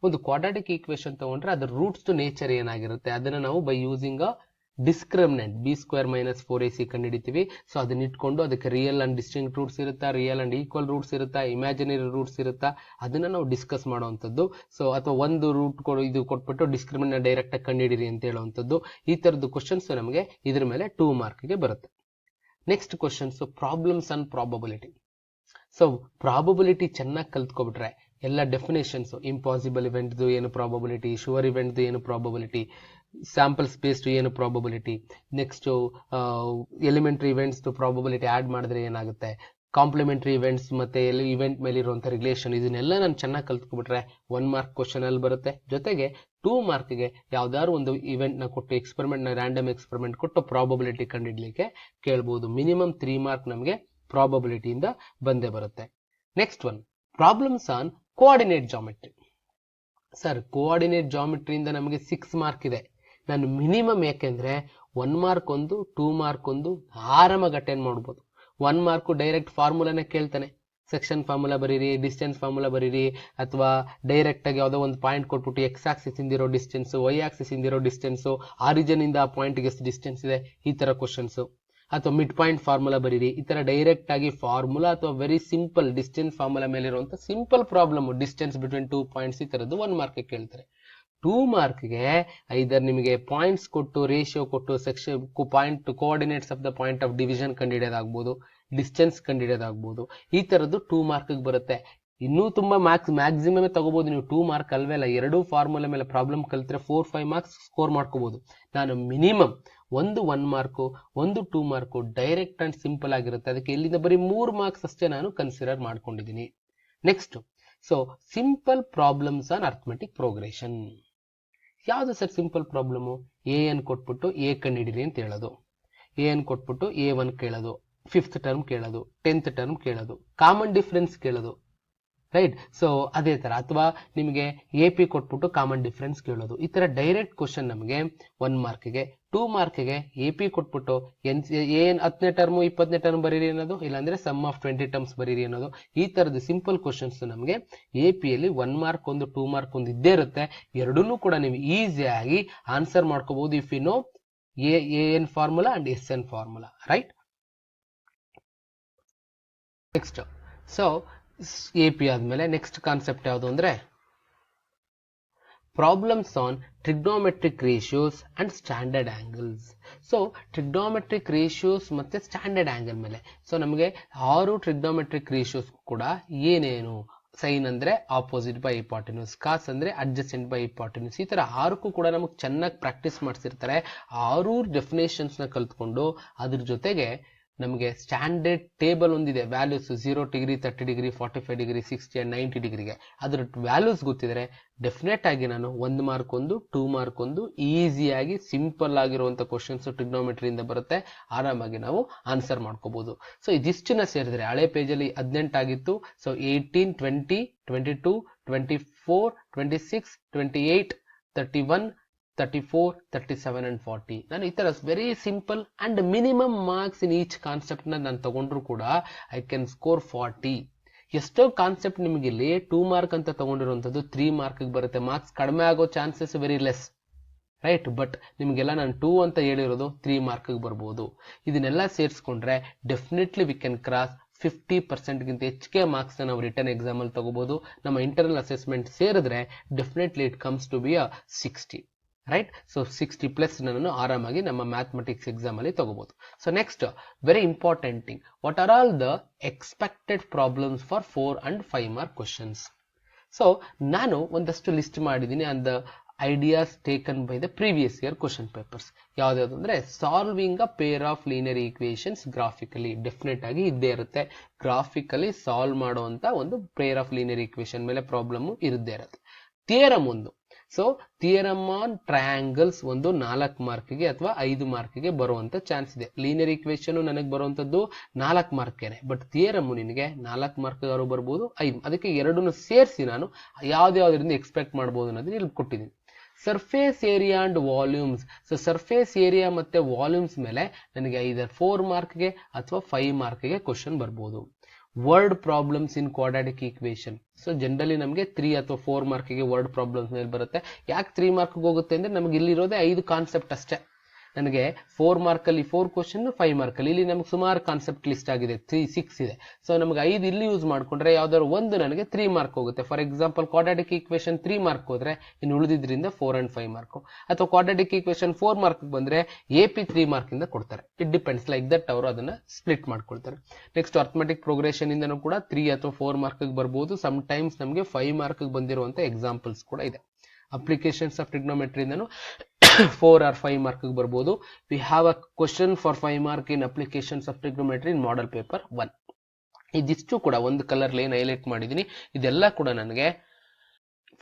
ಒಂದು ಕ್ವಾಡ್ರಾಟಿಕ್ ಈಕ್ವೇಶನ್ ತಗೊಂಡ್ರೆ ಅದರ ರೂಟ್ಸ್ ನೇಚರ್ ಏನಾಗಿರುತ್ತೆ ಅದನ್ನ ನಾವು by using a discriminant B² - 4AC ಕಂಡುಹಿಡಿತೀವಿ. ಸೊ ಅದನ್ನ ಇಟ್ಕೊಂಡು ಅದಕ್ಕೆ ರಿಯಲ್ ಅಂಡ್ ಡಿಸ್ಟಿಂಕ್ಟ್ ರೂಟ್ಸ್ ಇರುತ್ತಾ, ರಿಯಲ್ ಅಂಡ್ ಈಕ್ವಲ್ ರೂಟ್ಸ್ ಇರುತ್ತಾ, ಇಮ್ಯಾಜಿನರಿ ರೂಟ್ಸ್ ಇರುತ್ತಾ, ಅದನ್ನ ನಾವು ಡಿಸ್ಕಸ್ ಮಾಡುವಂಥದ್ದು. ಸೊ ಅಥವಾ ಒಂದು ರೂಟ್ ಇದು ಕೊಟ್ಬಿಟ್ಟು ಡಿಸ್ಕ್ರಿಮಿನೆಂಟ್ ಡೈರೆಕ್ಟ್ ಆಗಿ ಕಂಡುಹಿಡಿರಿ ಅಂತ ಹೇಳುವಂಥದ್ದು. ಈ ತರದ್ದು ಕ್ವಶನ್ಸ್ ನಮಗೆ ಇದ್ರ ಮೇಲೆ 2 ಮಾರ್ಕ್ಗೆ ಬರುತ್ತೆ. Next questions problems on probability. So probability ಚೆನ್ನಾಗಿ ಕಲ್ತ್ಕೊಬಿಟ್ರೆ ಎಲ್ಲ ಡೆಫಿನೇಷನ್ಸ್, ಇಂಪಾಸಿಬಲ್ ಇವೆಂಟ್ ಏನು ಪ್ರಾಬಬಿಲಿಟಿ, ಶುವರ್ ಇವೆಂಟ್ ಏನು ಪ್ರಾಬಬಿಲಿಟಿ, ಸ್ಯಾಂಪಲ್ ಸ್ಪೇಸ್ ಏನು probability, next elementary events probability add ಮಾಡಿದ್ರೆ ಏನಾಗುತ್ತೆ, ಕಾಂಪ್ಲಿಮೆಂಟರಿ ಇವೆಂಟ್ಸ್ ಮತ್ತೆ ಇವೆಂಟ್ ಮೇಲೆ ಇರುವಂತ ರಿಲೇಷನ್, ಇದನ್ನೆಲ್ಲ ನಾನು ಚೆನ್ನಾಗಿ ಕಲ್ತ್ಕೊಬಿಟ್ರೆ 1 ಮಾರ್ಕ್ ಕ್ವಶನ್ ಅಲ್ಲಿ ಬರುತ್ತೆ. ಜೊತೆಗೆ 2 ಮಾರ್ಕ್ಗೆ ಯಾವ್ದಾದ್ರು ಒಂದು ಇವೆಂಟ್ ನ ಕೊಟ್ಟು ಎಕ್ಸ್ಪೆರಿಮೆಂಟ್ ನ ರ್ಯಾಂಡಮ್ ಎಕ್ಸ್ಪೆರಿಮೆಂಟ್ ಕೊಟ್ಟು ಪ್ರಾಬಬಿಲಿಟಿ ಕಂಡುಹಿಡ್ಲಿಕ್ಕೆ ಕೇಳಬಹುದು. ಮಿನಿಮಮ್ 3 ಮಾರ್ಕ್ ನಮಗೆ ಪ್ರಾಬಬಿಲಿಟಿಯಿಂದ ಬಂದೇ ಬರುತ್ತೆ. Next one problems on coordinate geometry. Sir coordinate ಜಾಮೆಟ್ರಿಯಿಂದ ನಮಗೆ 6 ಮಾರ್ಕ್ ಇದೆ. ನಾನು ಮಿನಿಮಮ್ ಯಾಕೆಂದ್ರೆ 1 ಮಾರ್ಕ್ ಒಂದು 2 ಮಾರ್ಕ್ ಒಂದು ಆರಾಮಾಗಿ ಅಟೆಂಡ್ ಮಾಡ್ಬೋದು. 1 ಮಾರ್ಕ್ ಡೈರೆಕ್ಟ್ ಫಾರ್ಮುಲಾನೇ ಕೇಳ್ತಾನೆ, ಸೆಕ್ಷನ್ ಫಾರ್ಮುಲಾ ಬರೀರಿ, ಡಿಸ್ಟೆನ್ಸ್ ಫಾರ್ಮುಲಾ ಬರೀರಿ, ಅಥವಾ ಡೈರೆಕ್ಟ್ ಆಗಿ ಯಾವುದೋ ಒಂದು ಪಾಯಿಂಟ್ ಕೊಟ್ಬಿಟ್ಟು ಎಕ್ಸ್ ಆಕ್ಸಿಸ್ ಇಂದಿರೋ ಡಿಸ್ಟೆನ್ಸ್, ವೈ ಆಕ್ಸಿಸ್ ಇಂದಿರೋ ಡಿಸ್ಟೆನ್ಸ್, ಆರಿಜಿನ್ ಇಂದ ಆ ಪಾಯಿಂಟ್ಗೆ ಎಷ್ಟು ಡಿಸ್ಟೆನ್ಸ್ ಇದೆ, ಈ ತರ ಕ್ವಶನ್ಸ್. ಅಥವಾ ಮಿಡ್ ಪಾಯಿಂಟ್ ಫಾರ್ಮುಲಾ ಬರೀರಿ, ಈ ತರ ಡೈರೆಕ್ಟ್ ಆಗಿ ಫಾರ್ಮುಲಾ ಅಥವಾ ವೆರಿ ಸಿಂಪಲ್ ಡಿಸ್ಟೆನ್ಸ್ ಫಾರ್ಮುಲಾ ಮೇಲೆ ಇರುವಂತ simple problem, distance between 2 points, ಈ ತರದ್ದು 1 ಮಾರ್ಕ್ ಕೇಳ್ತಾರೆ. 2 ಮಾರ್ಕ್ಗೆ ಐದರ್ ನಿಮಗೆ ಪಾಯಿಂಟ್ಸ್ ಕೊಟ್ಟು, ರೇಷಿಯೋ ಕೊಟ್ಟು, section point coordinates of the point of division ಕಂಡುಹಿಡಿಯೋದಾಗ್ಬೋದು, ಡಿಸ್ಟೆನ್ಸ್ ಕಂಡುಹಿಡಿಯೋದಾಗ್ಬೋದು, ಈ ತರದ್ದು 2 ಮಾರ್ಕ್ ಬರುತ್ತೆ. ಇನ್ನೂ ತುಂಬಾ ಮ್ಯಾಕ್ಸಿಮಮ್ ತಗೋಬಹುದು ನೀವು. 2 ಮಾರ್ಕ್ ಅಲ್ವೇ ಅಲ್ಲ, 2 ಫಾರ್ಮುಲಾ ಮೇಲೆ ಪ್ರಾಬ್ಲಮ್ ಕಲ್ತ್ರೆ 4-5 ಮಾರ್ಕ್ಸ್ ಸ್ಕೋರ್ ಮಾಡ್ಕೋಬಹುದು. ನಾನು ಮಿನಿಮಮ್ ಒಂದು 1 ಮಾರ್ಕ್, ಒಂದು 2 ಮಾರ್ಕ್ ಡೈರೆಕ್ಟ್ ಅಂಡ್ ಸಿಂಪಲ್ ಆಗಿರುತ್ತೆ. ಅದಕ್ಕೆ ಇಲ್ಲಿಂದ ಬರೀ 3 ಮಾರ್ಕ್ಸ್ ಅಷ್ಟೇ ನಾನು ಕನ್ಸಿಡರ್ ಮಾಡ್ಕೊಂಡಿದ್ದೀನಿ. Next so simple problems on arithmetic progression. ಯಾವ್ದು ಸರ್ ಸಿಂಪಲ್ ಪ್ರಾಬ್ಲಮ್? an ಕೊಟ್ಬಿಟ್ಟು a ಕಂಡಿಡಿರಿ ಅಂತ ಹೇಳೋದು, an ಕೊಟ್ಬಿಟ್ಟು a1 ಕೇಳೋದು, 5th ಟರ್ಮ್ ಕೇಳೋದು, 10th ಟರ್ಮ್ ಕೇಳೋದು, ಕಾಮನ್ ಡಿಫರೆನ್ಸ್ ಕೇಳೋದು, ರೈಟ್. ಸೊ ಅದೇ ತರ, ಅಥವಾ ನಿಮಗೆ AP ಕೊಟ್ಬಿಟ್ಟು ಕಾಮನ್ ಡಿಫರೆನ್ಸ್ ಕೇಳೋದು. ಈ ತರ ಡೈರೆಕ್ಟ್ ಕ್ವಶನ್ ನಮಗೆ 1 ಮಾರ್ಕ್ಗೆ. 2 ಮಾರ್ಕ್ಗೆ AP ಕೊಟ್ಬಿಟ್ಟು ಏನ್ 10ನೇ ಟರ್ಮ್ 20ನೇ ಟರ್ಮ್ ಬರೀರಿ ಅನ್ನೋದು, ಇಲ್ಲಾಂದ್ರೆ ಸಮ್ ಆಫ್ 20 ಟರ್ಮ್ಸ್ ಬರೀರಿ ಅನ್ನೋದು. ಈ ತರದ ಸಿಂಪಲ್ ಕ್ವಶನ್ಸ್ ನಮಗೆ AP ಯಲ್ಲಿ 1 ಮಾರ್ಕ್ ಒಂದು 2 ಮಾರ್ಕ್ ಒಂದು ಇದ್ದೇ ಇರುತ್ತೆ. ಎರಡನ್ನೂ ಕೂಡ ನೀವು ಈಸಿಯಾಗಿ ಆನ್ಸರ್ ಮಾಡ್ಕೋಬಹುದು if you know AN formula and SN formula, right. Next so AP ಆದ್ಮೇಲೆ ನೆಕ್ಸ್ಟ್ ಕಾನ್ಸೆಪ್ಟ್ ಯಾವುದು ಅಂದ್ರೆ problems on trigonometric ratios and standard angles. So trigonometric ratios ಮತ್ತೆ ಸ್ಟ್ಯಾಂಡರ್ಡ್ ಆಂಗಲ್ ಮೇಲೆ ಸೊ ನಮಗೆ 6 ಟ್ರಿಗ್ನೋಮೆಟ್ರಿಕ್ ರೇಷಿಯೋಸ್ ಕೂಡ ಏನೇನು, ಸೈನ್ ಅಂದ್ರೆ ಆಪೋಸಿಟ್ ಬೈ ಹಿಪಾಟಿನ್ಯೂಸ್, ಕಾಸ್ ಅಂದ್ರೆ ಅಡ್ಜಸೆಂಟ್ ಬೈ ಹಿಪಾಟಿನ್ಯೂಸ್, ಈ ತರ 6ಕ್ಕೂ ಕೂಡ ನಮಗೆ ಚೆನ್ನಾಗಿ ಪ್ರಾಕ್ಟೀಸ್ ಮಾಡಿಸಿರ್ತಾರೆ. 6 ಡೆಫಿನೇಷನ್ಸ್ ನ ಕಲ್ತ್ಕೊಂಡು ಅದ್ರ ಜೊತೆಗೆ ನಮಗೆ ಸ್ಟ್ಯಾಂಡರ್ಡ್ ಟೇಬಲ್ ಒಂದಿದೆ, values 0 degree, 30 degree, 45 degree, 60 and 90 ಡಿಗ್ರಿಗೆ ಅದ್ರ ವ್ಯಾಲ್ಯೂಸ್ ಗೊತ್ತಿದ್ರೆ ಡೆಫಿನೆಟ್ ಆಗಿ ನಾನು 1 ಮಾರ್ಕ್ ಒಂದು 2 ಮಾರ್ಕ್ ಒಂದು ಈಸಿಯಾಗಿ ಸಿಂಪಲ್ ಆಗಿರುವಂತ ಕ್ವಶನ್ಸ್ ಟ್ರಿಗ್ನೋಮೆಟ್ರಿಯಿಂದ ಬರುತ್ತೆ, ಆರಾಮಾಗಿ ನಾವು ಆನ್ಸರ್ ಮಾಡ್ಕೋಬಹುದು. ಸೊ ಇದಿಷ್ಟನ್ನ ಸೇರಿದ್ರೆ ಹಳೆ ಪೇಜಲ್ಲಿ 18 ಆಗಿತ್ತು. So 18, 20, 22, 24, 26, 28, 31, 34, 37 and 40. ನಾನು ಈ ತರ very simple and minimum marks in each concept ನಾನು ತಗೊಂಡ್ರು ಕೂಡ ಐ ಕ್ಯಾನ್ ಸ್ಕೋರ್ 40. ಎಷ್ಟೋ ಕಾನ್ಸೆಪ್ಟ್ ನಿಮಗೆ ಇಲ್ಲಿ 2 ಮಾರ್ಕ್ ಅಂತ ತಗೊಂಡಿರುವಂತದ್ದು 3 ಮಾರ್ಕ್ ಬರುತ್ತೆ, ಮಾರ್ಕ್ಸ್ ಕಡಿಮೆ ಆಗೋ chances very less, right? But ನಿಮಗೆಲ್ಲ ನಾನು 2 ಅಂತ ಹೇಳಿರೋದು 3 ಮಾರ್ಕ್ ಬರ್ಬೋದು. ಇದನ್ನೆಲ್ಲ ಸೇರಿಸ್ಕೊಂಡ್ರೆ ಡೆಫಿನೆಟ್ಲಿ ವಿ ಕ್ಯಾನ್ ಕ್ರಾಸ್ 50% ಗಿಂತ ಹೆಚ್ಚಿಗೆ ಮಾರ್ಕ್ಸ್ ನಾವು ರಿಟರ್ನ್ ಎಕ್ಸಾಮ್ ಅಲ್ಲಿ ತಗೋಬಹುದು. ನಮ್ಮ ಇಂಟರ್ನಲ್ ಅಸೆಸ್ಮೆಂಟ್ ಸೇರಿದ್ರೆ definitely it comes to be 60, right? So 60 plus ನಾನು ಆರಾಮಾಗಿ ನಮ್ಮ ಮ್ಯಾಥಮೆಟಿಕ್ಸ್ ಎಕ್ಸಾಮ್ ಅಲ್ಲಿ ತಗೋಬಹುದು. So next very important thing, what are all the expected problems for 4 and 5 mark questions. So ನಾನು ಒಂದಷ್ಟು ಲಿಸ್ಟ್ ಮಾಡಿದ್ದೀನಿ and the ideas taken by the previous year question papers. ಯಾವ್ದಾವ್ದು ಅಂದ್ರೆ solving a pair of linear equations graphically, definite ಆಗಿ ಇದ್ದೇ ಇರುತ್ತೆ. Graphically solve ಮಾಡುವಂತ ಒಂದು ಪೇರ್ ಆಫ್ ಲೀನಿಯರ್ ಈಕ್ವೇಶನ್ ಮೇಲೆ ಪ್ರಾಬ್ಲಮ್ ಇದ್ದೇ ಇರುತ್ತೆ. ಥಿಯರಮ್ ಒಂದು, ಸೊ ಥಿಯರಮ್ ಆನ್ ಟ್ರಯಾಂಗಲ್ಸ್ ಒಂದು 4 ಮಾರ್ಕ್ಗೆ ಅಥವಾ 5 ಮಾರ್ಕ್ಗೆ ಬರುವಂತ ಚಾನ್ಸ್ ಇದೆ. ಲೀನಿಯರ್ ಈಕ್ವೇಶನ್ ನನಗೆ ಬರುವಂತದ್ದು 4 ಮಾರ್ಕ್ಗೆ, ಬಟ್ ಥಿಯರಮ್ ನಿನಗೆ 4 ಮಾರ್ಕ್ ಬರ್ಬೋದು, 5. ಅದಕ್ಕೆ ಎರಡನ್ನು ಸೇರಿಸಿ ನಾನು ಯಾವ್ದಾವ್ದ್ರಿಂದ ಎಕ್ಸ್ಪೆಕ್ಟ್ ಮಾಡಬಹುದು ಅನ್ನೋದನ್ನ ಇಲ್ಲಿ ಕೊಟ್ಟಿದ್ದೀನಿ. Surface area and volumes. So surface area ಮತ್ತೆ ವಾಲ್ಯೂಮ್ಸ್ ಮೇಲೆ ನನಗೆ ಐದರ್ 4 ಮಾರ್ಕ್ಗೆ ಅಥವಾ 5 ಮಾರ್ಕ್ಗೆ ಕ್ವಶನ್ ಬರ್ಬೋದು. Word problems in quadratic equation. So generally ನಮಗೆ 3 ಅಥವಾ 4 ಮಾರ್ಕ್ಗೆ ವರ್ಡ್ ಪ್ರಾಬ್ಲಮ್ಸ್ ಮೇಲೆ ಬರುತ್ತೆ. ಯಾಕೆ 3 ಮಾರ್ಕ್ ಹೋಗುತ್ತೆ ಅಂದ್ರೆ ನಮಗೆ ಇಲ್ಲಿರೋದೇ 5 ಕಾನ್ಸೆಪ್ಟ್ ಅಷ್ಟೇ. ನನಗೆ 4 ಮಾರ್ಕಲ್ಲಿ 4 ಕ್ವಶನ್, 5 ಮಾರ್ಕಲ್ಲಿ ಇಲ್ಲಿ ನಮಗೆ ಸುಮಾರು ಕಾನ್ಸೆಪ್ಟ್ ಲಿಸ್ಟ್ ಆಗಿದೆ, 6 ಇದೆ. ಸೊ ನಮಗೆ 5 ಇಲ್ಲಿ ಯೂಸ್ ಮಾಡ್ಕೊಂಡ್ರೆ ಯಾವ್ದಾದ್ರು ಒಂದು ನನಗೆ 3 ಮಾರ್ಕ್ ಹೋಗುತ್ತೆ. For example quadratic equation 3 mark ಹೋದ್ರೆ ಇನ್ನು ಉಳಿದಿದ್ರಿಂದ 4 and 5 ಮಾರ್ಕ್, ಅಥವಾ ಕ್ವಾಡ್ರಾಟಿಕ್ ಈಕ್ವೇಶನ್ 4 ಮಾರ್ಕ್ ಬಂದ್ರೆ AP 3 ಮಾರ್ಕ್ ಇಂದ ಕೊಡ್ತಾರೆ. ಇಟ್ ಡಿಪೆಂಡ್ಸ್, ಲೈಕ್ ದಟ್ ಅವರು ಅದನ್ನ ಸ್ಪ್ಲಿಟ್ ಮಾಡ್ಕೊಳ್ತಾರೆ. ನೆಕ್ಸ್ಟ್ ಅರ್ಥಮೆಟಿಕ್ ಪ್ರೋಗ್ರೆಷನ್ ಇಂದನೂ ಕೂಡ 3 ಅಥವಾ 4 ಮಾರ್ಕ್ ಬರ್ಬೋದು. ಸಮ್ ಟೈಮ್ಸ್ ನಮಗೆ 5 ಮಾರ್ಕ್ ಬಂದಿರುವಂತ ಎಕ್ಸಾಂಪಲ್ಸ್ ಕೂಡ ಇದೆ. ಅಪ್ಲಿಕೇಶನ್ಸ್ ಆಫ್ ಟ್ರಿಗ್ನೋಮೆಟ್ರಿ ಇಂದನು 4 or 5 ಮಾರ್ಕ್ ಬರ್ಬೋದು. V have a question for 5 mark in applications of trigonometry in model paper 1. ಇದಿಷ್ಟು ಕೂಡ ಒಂದು ಕಲರ್ ಲೈನ್ ಹೈಲೈಟ್ ಮಾಡಿದೀನಿ. ಇದೆಲ್ಲ ಕೂಡ ನನಗೆ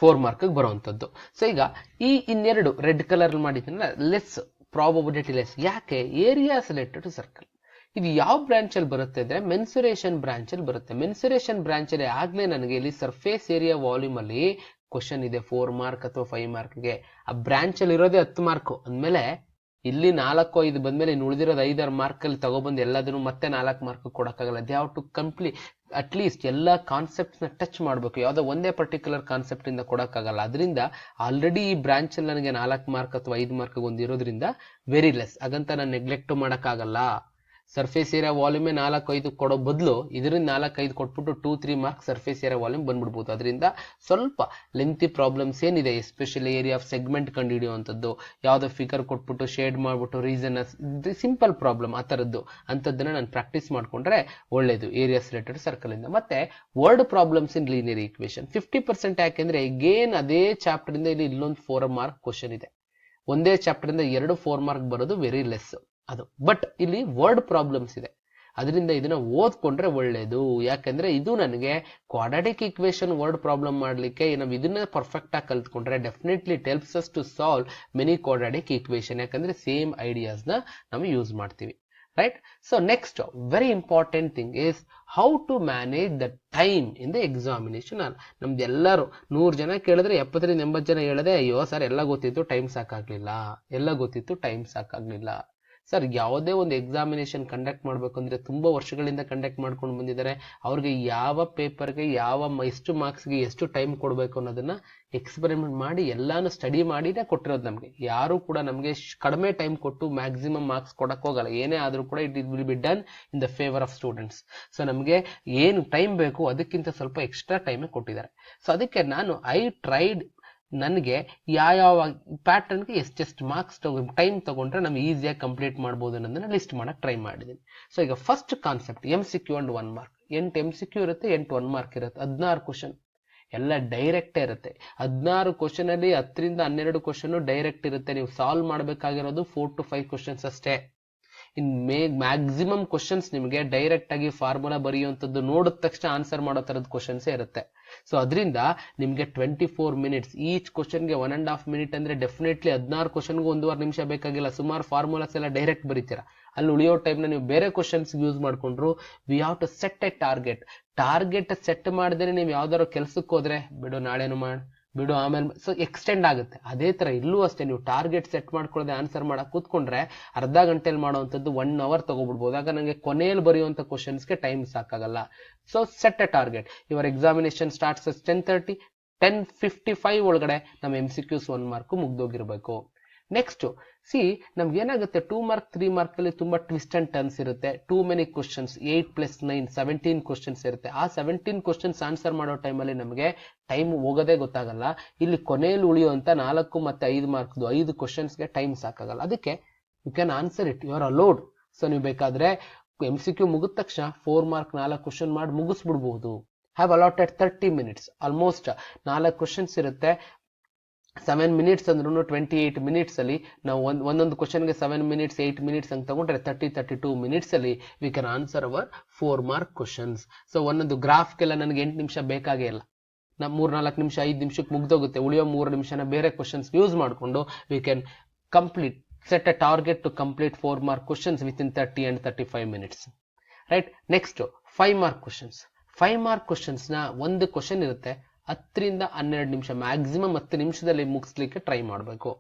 4 ಮಾರ್ಕ್ ಬರುವಂತದ್ದು. ಸೊ ಈಗ ಈ ಇನ್ನೆರಡು ರೆಡ್ ಕಲರ್ ಮಾಡಿದ್ರೆ ಲೆಸ್ ಪ್ರಾಬಬಿಲಿಟಿ ಲೆಸ್. ಯಾಕೆ? Area selected circle. ಇದು ಯಾವ ಬ್ರಾಂಚ್ ಅಲ್ಲಿ ಬರುತ್ತೆ ಅಂದ್ರೆ ಮೆನ್ಸುರೇಷನ್ ಬ್ರಾಂಚ್ ಅಲ್ಲಿ ಬರುತ್ತೆ. ಮೆನ್ಸುರೇಷನ್ ಬ್ರಾಂಚ್ ಅಲ್ಲಿ ಆಗ್ಲೇ ನನಗೆ ಇಲ್ಲಿ ಸರ್ಫೇಸ್ ಏರಿಯಾ ವಾಲ್ಯೂಮ್ ಅಲ್ಲಿ ಕ್ವಶನ್ ಇದೆ 4 ಮಾರ್ಕ್ ಅಥವಾ 5 ಮಾರ್ಕ್ಗೆ. ಆ ಬ್ರಾಂಚ್ ಅಲ್ಲಿ ಇರೋದೇ 10 ಮಾರ್ಕ್ ಅಂದ್ಮೇಲೆ ಇಲ್ಲಿ 4-5 ಬಂದ್ಮೇಲೆ ಇನ್ನು ಉಳಿದಿರೋದು 5-6 ಮಾರ್ಕ್ ಅಲ್ಲಿ ತಗೊಬಂದು ಎಲ್ಲದನ್ನು ಮತ್ತೆ 4 ಮಾರ್ಕ್ ಕೊಡಕ್ಕಾಗಲ್ಲ. They have to complete at least ಎಲ್ಲ ಕಾನ್ಸೆಪ್ಟ್ಸ್ ನ ಟಚ್ ಮಾಡಬೇಕು. ಯಾವ್ದೋ ಒಂದೇ ಪರ್ಟಿಕ್ಯುಲರ್ ಕಾನ್ಸೆಪ್ಟ್ ಇಂದ ಕೊಡಕ್ಕಾಗಲ್ಲ. ಅದರಿಂದ ಆಲ್ರೆಡಿ ಈ ಬ್ರಾಂಚ್ ಅಲ್ಲಿ ನನಗೆ 4 ಮಾರ್ಕ್ ಅಥವಾ 5 ಮಾರ್ಕ್ ಒಂದಿರೋದ್ರಿಂದ ವೆರಿ ಲೆಸ್, ಹಾಗಂತ ನಾನು ನೆಗ್ಲೆಕ್ಟ್ ಮಾಡಕ್ಕಾಗಲ್ಲ. ಸರ್ಫೇಸ್ ಏರಿಯಾ ವಾಲ್ಯೂಮ್ 4-5 ಕೊಡೋ ಬದಲು ಇದರಿಂದ 4-5 ಕೊಟ್ಬಿಟ್ಟು 2-3 ಮಾರ್ಕ್ ಸರ್ಫೇಸ್ ಏರಿಯಾ ವಾಲ್ಯೂಮ್ ಬಂದ್ಬಿಡ್ಬೋದು. ಅದರಿಂದ ಸ್ವಲ್ಪ ಲೆಂತಿ ಪ್ರಾಬ್ಲಮ್ಸ್ ಏನಿದೆ, ಎಸ್ಪೆಷಲಿ ಏರಿಯಾ ಆಫ್ ಸೆಗ್ಮೆಂಟ್ ಕಂಡು ಹಿಡಿಯುವಂಥದ್ದು, ಯಾವ್ದೋ ಫಿಗರ್ ಕೊಟ್ಬಿಟ್ಟು ಶೇಡ್ ಮಾಡ್ಬಿಟ್ಟು ರೀಸನ್, ಸಿಂಪಲ್ ಪ್ರಾಬ್ಲಮ್ ಆ ತರದ್ದು ಅಂತದನ್ನ ನಾನು ಪ್ರಾಕ್ಟೀಸ್ ಮಾಡ್ಕೊಂಡ್ರೆ ಒಳ್ಳೇದು ಏರಿಯಾ ರಿಲೇಟೆಡ್ ಸರ್ಕಲ್ ಇಂದ. ಮತ್ತೆ word problems in linear equation 50%. ಯಾಕೆಂದ್ರೆ ಅಗೇನ್ ಅದೇ ಚಾಪ್ಟರ್ ಇಂದ ಇಲ್ಲಿ ಇಲ್ಲೊಂದು 4 ಮಾರ್ಕ್ ಕ್ವಶನ್ ಇದೆ. ಒಂದೇ ಚಾಪ್ಟರ್ ಇಂದ 2 4 ಮಾರ್ಕ್ ಬರೋದು ವೆರಿ ಲೆಸ್ ಅದು. ಬಟ್ ಇಲ್ಲಿ ವರ್ಡ್ ಪ್ರಾಬ್ಲಮ್ಸ್ ಇದೆ, ಅದರಿಂದ ಇದನ್ನ ಓದ್ಕೊಂಡ್ರೆ ಒಳ್ಳೇದು. ಯಾಕಂದ್ರೆ ಇದು ನನಗೆ ಕ್ವಾಡ್ರಾಟಿಕ್ ಈಕ್ವೇಶನ್ ವರ್ಡ್ ಪ್ರಾಬ್ಲಮ್ ಮಾಡ್ಲಿಕ್ಕೆ ನಾವು ಇದನ್ನ ಪರ್ಫೆಕ್ಟ್ ಆಗಿ ಕಲ್ತ್ಕೊಂಡ್ರೆ definitely it helps us to solve many quadratic equation. ಯಾಕಂದ್ರೆ ಸೇಮ್ ಐಡಿಯಾಸ್ ನ ನಾವು ಯೂಸ್ ಮಾಡ್ತೀವಿ, right? So next very important thing is how to manage the time in the examination. ನಮ್ದು ಎಲ್ಲರೂ 100 ಜನ ಕೇಳಿದ್ರೆ 70-80 ಜನ ಹೇಳಿದೆ, ಅಯ್ಯೋ ಸರ್ ಎಲ್ಲ ಗೊತ್ತಿತ್ತು ಟೈಮ್ ಸಾಕಾಗ್ಲಿಲ್ಲ, ಎಲ್ಲ ಗೊತ್ತಿತ್ತು ಟೈಮ್ ಸಾಕಾಗ್ಲಿಲ್ಲ. ಸರ್ ಯಾವುದೇ ಒಂದು ಎಕ್ಸಾಮಿನೇಷನ್ ಕಂಡಕ್ಟ್ ಮಾಡಬೇಕು ಅಂದ್ರೆ ತುಂಬಾ ವರ್ಷಗಳಿಂದ ಕಂಡಕ್ಟ್ ಮಾಡ್ಕೊಂಡು ಬಂದಿದ್ದಾರೆ, ಅವ್ರಿಗೆ ಯಾವ ಪೇಪರ್ಗೆ ಎಷ್ಟು ಮಾರ್ಕ್ಸ್ಗೆ ಎಷ್ಟು ಟೈಮ್ ಕೊಡಬೇಕು ಅನ್ನೋದನ್ನ ಎಕ್ಸ್ಪೆರಿಮೆಂಟ್ ಮಾಡಿ ಎಲ್ಲಾನು ಸ್ಟಡಿ ಮಾಡಿನೇ ಕೊಟ್ಟಿರೋದು ನಮಗೆ. ಯಾರು ಕೂಡ ನಮಗೆ ಕಡಿಮೆ ಟೈಮ್ ಕೊಟ್ಟು ಮ್ಯಾಕ್ಸಿಮಮ್ ಮಾರ್ಕ್ಸ್ ಕೊಡಕ್ ಹೋಗಲ್ಲ. ಏನೇ ಆದ್ರೂ ಕೂಡ it will be done in the favour of students. So ನಮಗೆ ಏನು ಟೈಮ್ ಬೇಕು ಅದಕ್ಕಿಂತ ಸ್ವಲ್ಪ ಎಕ್ಸ್ಟ್ರಾ ಟೈಮ್ ಕೊಟ್ಟಿದ್ದಾರೆ. ಸೊ ಅದಕ್ಕೆ ನಾನು ಟ್ರೈಡ್ ನನಗೆ ಯಾವ ಪ್ಯಾಟರ್ನ್ಗೆ ಎಷ್ಟೆಷ್ಟು ಮಾರ್ಕ್ಸ್ ಟೈಮ್ ತಗೊಂಡ್ರೆ ನಾವು ಈಸಿಯಾಗಿ ಕಂಪ್ಲೀಟ್ ಮಾಡ್ಬೋದು ಅನ್ನೋದನ್ನ ಲಿಸ್ಟ್ ಮಾಡಕ್ ಟ್ರೈ ಮಾಡಿದ್ದೀನಿ. ಸೊ ಈಗ first concept MCQ and 1 mark. 8 MCQ ಇರುತ್ತೆ, 8 1 ಮಾರ್ಕ್ ಇರುತ್ತೆ, 16 ಕ್ವಶನ್ ಎಲ್ಲ ಡೈರೆಕ್ಟ್ ಇರುತ್ತೆ. 16 ಕ್ವಶನ್ ಅಲ್ಲಿ 10 ರಿಂದ 12 ಕ್ವಶನ್ ಡೈರೆಕ್ಟ್ ಇರುತ್ತೆ. ನೀವು ಸಾಲ್ವ್ ಮಾಡಬೇಕಾಗಿರೋದು 4 to 5 ಕ್ವಶನ್ಸ್ ಅಷ್ಟೇ. ಇನ್ ಮ್ಯಾಕ್ಸಿಮಮ್ ಕ್ವಶನ್ಸ್ ನಿಮಗೆ ಡೈರೆಕ್ಟ್ ಆಗಿ ಫಾರ್ಮುಲಾ ಬರೆಯುವಂತದ್ದು ನೋಡಿದ ತಕ್ಷಣ ಆನ್ಸರ್ ಮಾಡೋ ತರದ ಕ್ವಶನ್ಸ್ ಇರುತ್ತೆ. ಸೊ ಅದರಿಂದ ನಿಮ್ಗೆ 24 ಮಿನಿಟ್ಸ್, ಈಚ್ ಕ್ವಶನ್ಗೆ 1.5 ಮಿನಿಟ್ ಅಂದ್ರೆ ಡೆಫಿನೆಟ್ಲಿ 16 ಕ್ವಶನ್ಗೂ 1.5 ನಿಮಿಷ ಬೇಕಾಗಿಲ್ಲ. ಸುಮಾರು ಫಾರ್ಮುಲಾಸ್ ಎಲ್ಲ ಡೈರೆಕ್ಟ್ ಬರೀತೀರಾ. ಅಲ್ಲಿ ಉಳಿಯೋ ಟೈಮ್ನ ನೀವು ಬೇರೆ ಕ್ವಶನ್ಸ್ ಯೂಸ್ ಮಾಡ್ಕೊಂಡ್ರು. We have to set a target set ಮಾಡಿದ್ರೆ ನೀವು ಯಾವ್ದಾದ್ರು ಕೆಲ್ಸಕ್ಕೆ ಹೋದ್ರೆ ಬಿಡು ನಾಳೆನು ಬಿಡು ಆಮೇಲೆ ಸೊ ಎಕ್ಸ್ಟೆಂಡ್ ಆಗುತ್ತೆ. ಅದೇ ತರ ಇಲ್ಲೂ ಅಷ್ಟೇ, ನೀವು ಟಾರ್ಗೆಟ್ ಸೆಟ್ ಮಾಡ್ಕೊಳ್ಳದೆ ಆನ್ಸರ್ ಮಾಡಕ್ ಕೂತ್ಕೊಂಡ್ರೆ ಅರ್ಧ ಗಂಟೆಯಲ್ಲಿ ಮಾಡುವಂತದ್ದು 1 ಅವರ್ ತಗೋಬಿಡ್ಬೋದು. ಆಗ ನಂಗೆ ಕೊನೆಯಲ್ಲಿ ಬರೆಯುವಂತ ಕ್ವಶನ್ಸ್ಗೆ ಟೈಮ್ ಸಾಕಾಗಲ್ಲ. So set a target. Your examination starts 10:30, 10:55 ಒಳಗಡೆ ನಮ್ಮ MCQs 1 ಮಾರ್ಕ್ ಮುಗ್ದೋಗಿರ್ಬೇಕು. ನೆಕ್ಸ್ಟ್ ನಮ್ಗೆ ಏನಾಗುತ್ತೆ, 2 ಮಾರ್ಕ್ 3 ಮಾರ್ಕ್ ಅಲ್ಲಿ ತುಂಬಾ ಟ್ವಿಸ್ಟ್ ಅಂಡ್ ಟರ್ನ್ಸ್ ಇರುತ್ತೆ. ಟೂ ಮೆನಿ ಕ್ವಶನ್ಸ್, 8 + 9 17 ಕ್ವಶನ್ಸ್ ಇರುತ್ತೆ. ಆ 17 ಕ್ವಶನ್ಸ್ ಆನ್ಸರ್ ಮಾಡೋ ಟೈಮಲ್ಲಿ ನಮಗೆ ಟೈಮ್ ಹೋಗೋದೇ ಗೊತ್ತಾಗಲ್ಲ. ಇಲ್ಲಿ ಕೊನೆಯಲ್ಲಿ ಉಳಿಯುವಂತ 4 ಮತ್ತೆ 5 ಮಾರ್ಕ್ದು 5 ಕ್ವಶನ್ಸ್ಗೆ ಟೈಮ್ ಸಾಕಾಗಲ್ಲ. ಅದಕ್ಕೆ you can answer it, you are allowed. So ನೀವು ಬೇಕಾದ್ರೆ MCQ ಮುಗಿದ ತಕ್ಷಣ 4 ಮಾರ್ಕ್ 4 ಕ್ವಶನ್ ಮಾಡಿ ಮುಗಿಸ್ಬಿಡ್ಬಹುದು. Have allotted 30 minutes. Almost 4 questions ಇರುತ್ತೆ. 7 ಮಿನಿಟ್ಸ್ ಅಂದ್ರೂ 28 ಮಿನಿಟ್ಸ್ ಅಲ್ಲಿ ನಾವು ಒಂದೊಂದು ಕ್ವಶನ್ಗೆ 7 ಮಿನಿಟ್ಸ್ 8 ಮಿನಿಟ್ಸ್ ಅಂತ ತಗೊಂಡ್ರೆ 32 ಮಿನಿಟ್ಸ್ ಅಲ್ಲಿ we can answer our 4 mark questions. So ಒಂದೊಂದು ಗ್ರಾಫ್ಗೆಲ್ಲ ನನಗೆ 8 ನಿಮಿಷ ಬೇಕಾಗೇ ಇಲ್ಲ. 3-4 ನಿಮಿಷ 5 ನಿಮಿಷಕ್ಕೆ ಮುಗ್ದೋಗುತ್ತೆ. ಉಳಿಯೋ 3 ನಿಮಿಷನ ಬೇರೆ ಕ್ವಶನ್ಸ್ ಯೂಸ್ ಮಾಡಿಕೊಂಡು we can complete set a target to complete 4 mark questions within 30 and 35 minutes. Right? Next, 5 mark questions. 5 mark questions ನ ಒಂದು ಕ್ವಶನ್ ಇರುತ್ತೆ, 10 ರಿಂದ 12 ನಿಮಿಷ, ಮ್ಯಾಕ್ಸಿಮಮ್ 10 ನಿಮಿಷದಲ್ಲಿ ಮುಗಿಸ್ಲಿಕ್ಕೆ ಟ್ರೈ ಮಾಡಬೇಕು.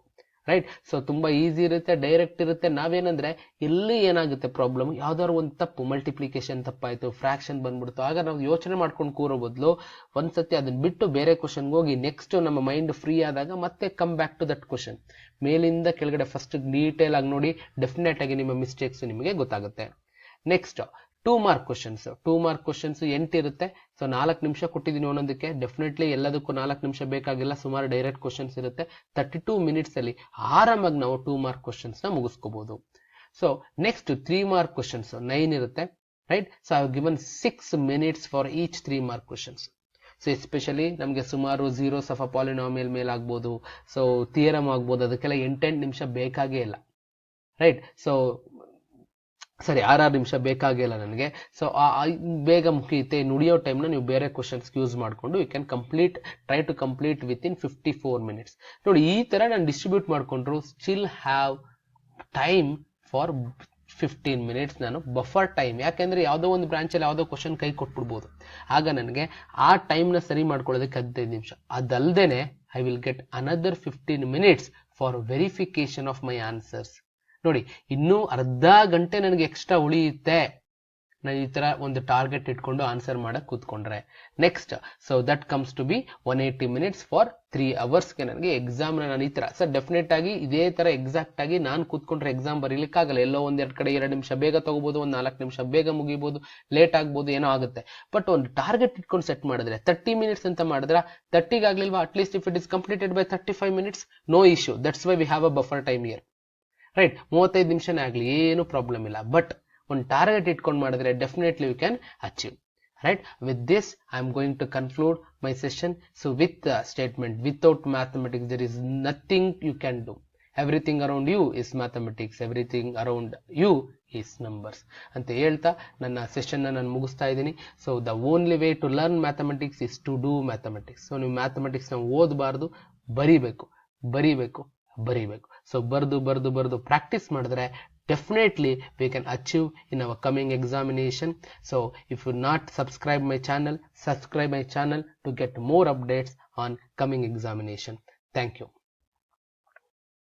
ರೈಟ್? ಸೊ ತುಂಬಾ ಈಸಿ ಇರುತ್ತೆ, ಡೈರೆಕ್ಟ್ ಇರುತ್ತೆ. ನಾವೇನಂದ್ರೆ ಇಲ್ಲಿ ಏನಾಗುತ್ತೆ ಪ್ರಾಬ್ಲಮ್, ಯಾವ್ದಾದ್ರು ಒಂದು ತಪ್ಪು, ಮಲ್ಟಿಪ್ಲಿಕೇಶನ್ ತಪ್ಪಾಯ್ತು, ಫ್ರಾಕ್ಷನ್ ಬಂದ್ಬಿಡ್ತು, ಆಗ ನಾವು ಯೋಚನೆ ಮಾಡ್ಕೊಂಡು ಕೂರೋ ಬದಲು ಒಂದ್ಸತಿ ಅದನ್ನ ಬಿಟ್ಟು ಬೇರೆ ಕ್ವಶನ್ಗೆ ಹೋಗಿ ನೆಕ್ಸ್ಟ್ ನಮ್ಮ ಮೈಂಡ್ ಫ್ರೀ ಆದಾಗ ಮತ್ತೆ come back to that question. ಮೇಲಿಂದ ಕೆಳಗಡೆ ಫಸ್ಟ್ ಡೀಟೇಲ್ ಆಗಿ ನೋಡಿ, ಡೆಫಿನೆಟ್ ಆಗಿ ನಿಮ್ಮ ಮಿಸ್ಟೇಕ್ಸ್ ನಿಮಗೆ ಗೊತ್ತಾಗುತ್ತೆ. Next 2 mark questions. 2 mark questions 8 ಇರುತ್ತೆ. ಸೊ 4 ನಿಮಿಷ ಕೊಟ್ಟಿದ್ದೀನಿ ಒಂದೊಂದಕ್ಕೆ. ಡೆಫಿನೆಟ್ಲಿ ಎಲ್ಲದಕ್ಕೂ 4 ನಿಮಿಷ ಬೇಕಾಗಿಲ್ಲ, ಸುಮಾರು ಡೈರೆಕ್ಟ್ ಕ್ವಶನ್ಸ್ ಇರುತ್ತೆ. 32 ಮಿನಿಟ್ಸ್ ಅಲ್ಲಿ ಆರಾಮಾಗಿ ನಾವು 2 ಮಾರ್ಕ್ ಕ್ವಶನ್ಸ್ ನ ಮುಗಿಸ್ಕೋಬಹುದು. ಸೊ ನೆಕ್ಸ್ಟ್ 3 ಮಾರ್ಕ್ ಕ್ವಶನ್ಸ್ 9 ಇರುತ್ತೆ. Right? So I have given 6 minutes for each 3 mark questions. So especially ನಮಗೆ ಸುಮಾರು ಝೀರೋಸ್ ಆಫ್ ಅ ಪಾಲಿನಾಮಿಯಲ್ ಮೇಲೆ ಆಗ್ಬೋದು, ಸೊ ಥಿಯರಮ್ ಆಗ್ಬೋದು, ಅದಕ್ಕೆಲ್ಲ 8 ನಿಮಿಷ ಬೇಕಾಗೇ ಇಲ್ಲ. ರೈಟ್? ಸೊ ಸರಿ 6 ನಿಮಿಷ ಬೇಕಾಗಿಲ್ಲ ನನಗೆ. ಸೊ ಬೇಗ ಮುಗಿಯುತ್ತೆ. ನುಡಿಯೋ ಟೈಮ್ನ ನೀವು ಬೇರೆ ಕ್ವಶನ್ಸ್ ಯೂಸ್ ಮಾಡಿಕೊಂಡು you can try to complete within 54 minutes. ನೋಡಿ, ಈ ತರ ನಾನು ಡಿಸ್ಟ್ರಿಬ್ಯೂಟ್ ಮಾಡ್ಕೊಂಡ್ರು still have time for 15 minutes ನಾನು ಬಫರ್ ಟೈಮ್. ಯಾಕೆಂದ್ರೆ ಯಾವುದೋ ಒಂದು ಬ್ರಾಂಚಲ್ಲಿ ಯಾವುದೋ ಕ್ವಶನ್ ಕೈ ಕೊಟ್ಬಿಡ್ಬೋದು. ಆಗ ನನಗೆ ಆ ಟೈಮ್ನ ಸರಿ ಮಾಡ್ಕೊಳ್ಳೋದಕ್ಕೆ 15 ನಿಮಿಷ. ಅದಲ್ದೇನೆ I will get another 15 minutes for verification of my answers. ನೋಡಿ, ಇನ್ನೂ ಅರ್ಧ ಗಂಟೆ ನನಗೆ ಎಕ್ಸ್ಟ್ರಾ ಉಳಿಯುತ್ತೆ ನಾನು ಈ ತರ ಒಂದು ಟಾರ್ಗೆಟ್ ಇಟ್ಕೊಂಡು ಆನ್ಸರ್ ಮಾಡಕ್ ಕೂತ್ಕೊಂಡ್ರೆ. Next, so that comes to be 180 minutes for 3 ಅವರ್ಸ್ಗೆ ನನಗೆ ಎಕ್ಸಾಮ್ ನಾನು ಈ ತರ. ಸರ್ ಡೆಫಿನೆಟ್ ಆಗಿ ಇದೇ ತರ ಎಕ್ಸಾಕ್ಟ್ ಆಗಿ ನಾನು ಕೂತ್ಕೊಂಡ್ರೆ ಎಕ್ಸಾಮ್ ಬರೀಲಿಕ್ಕಾಗಲ್ಲ. ಎಲ್ಲೋ ಒಂದೆರಡು ಕಡೆ 2 ನಿಮಿಷ ಬೇಗ ತಗೋಬಹುದು, ಒಂದು 4 ನಿಮಿಷ ಬೇಗ ಮುಗಿಬಹುದು, ಲೇಟ್ ಆಗ್ಬೋದು, ಏನೋ ಆಗುತ್ತೆ. ಬಟ್ ಒಂದು ಟಾರ್ಗೆಟ್ ಇಟ್ಕೊಂಡು ಸೆಟ್ ಮಾಡಿದ್ರೆ 30 ಮಿನಿಟ್ಸ್ ಅಂತ ಮಾಡಿದ್ರೆ 30 ಆಗ್ಲಿಲ್ವಾ, at least if it is completed by 35 minutes, no issue. That's why we have a buffer time here. Right? 35 ನಿಮಿಷನೇ ಆಗ್ಲಿ, ಏನು ಪ್ರಾಬ್ಲಮ್ ಇಲ್ಲ. ಬಟ್ ಒಂದು ಟಾರ್ಗೆಟ್ ಇಟ್ಕೊಂಡು ಮಾಡಿದ್ರೆ definitely you can achieve. Right? With this I am going to conclude my session. So with statement, without mathematics there is nothing you can do. Everything around you is mathematics. Everything around you is numbers ಅಂತ ಹೇಳ್ತಾ ನನ್ನ session ನಾನು ಮುಗಿಸ್ತಾ ಇದ್ದೀನಿ. So the only way to learn mathematics is to do mathematics. So ನೀವು mathematics ನ ಓದಬಾರ್ದು, ಬರಿಬೇಕು. ಸೊ ಬರ್ದು ಪ್ರಾಕ್ಟೀಸ್ ಮಾಡಿದ್ರೆ definitely we can achieve in our coming examination. So if you not subscribe my channel to get more updates on coming examination. Thank you.